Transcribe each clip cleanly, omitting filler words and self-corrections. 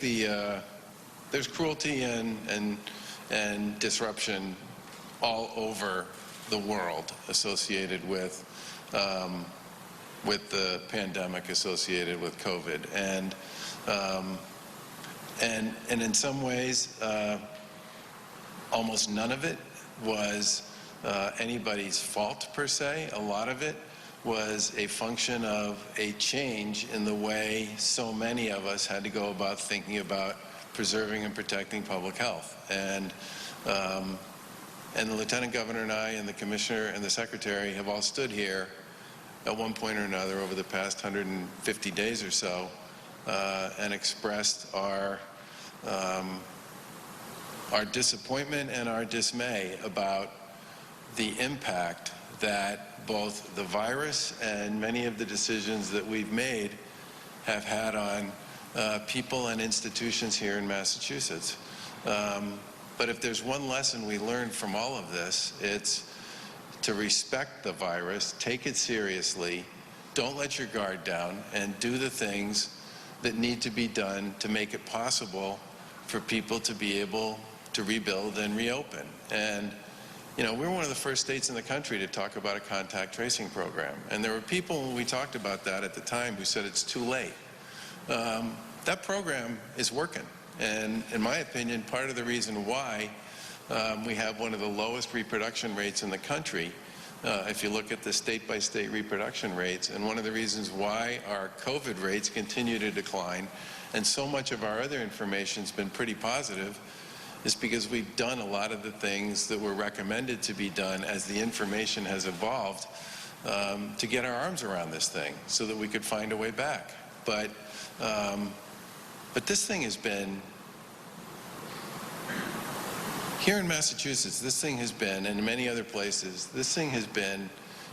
there's cruelty and disruption all over the world associated with the pandemic associated with COVID, and in some ways, almost none of it was anybody's fault per se. A lot of it was a function of a change in the way so many of us had to go about thinking about preserving and protecting public health. And the Lieutenant Governor and I and the Commissioner and the Secretary have all stood here at one point or another over the past 150 days or so and expressed our disappointment and our dismay about the impact that both the virus and many of the decisions that we've made have had on people and institutions here in Massachusetts. But if there's one lesson we learned from all of this, it's to respect the virus, take it seriously, don't let your guard down, and do the things that need to be done to make it possible for people to be able to rebuild and reopen. And you know, we're one of the first states in the country to talk about a contact tracing program. And there were people when we talked about that at the time who said it's too late. That program is working. And in my opinion, part of the reason why we have one of the lowest reproduction rates in the country, if you look at the state-by-state reproduction rates, and one of the reasons why our COVID rates continue to decline, and so much of our other information has been pretty positive, is because we've done a lot of the things that were recommended to be done as the information has evolved to get our arms around this thing so that we could find a way back. But this thing has been, here in Massachusetts, this thing has been, and in many other places, this thing has been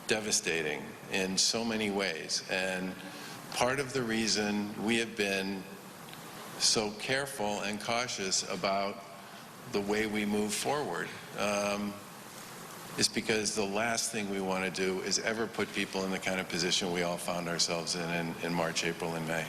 devastating in so many ways. And part of the reason we have been so careful and cautious about the way we move forward is because the last thing we want to do is ever put people in the kind of position we all found ourselves in March, April, and May.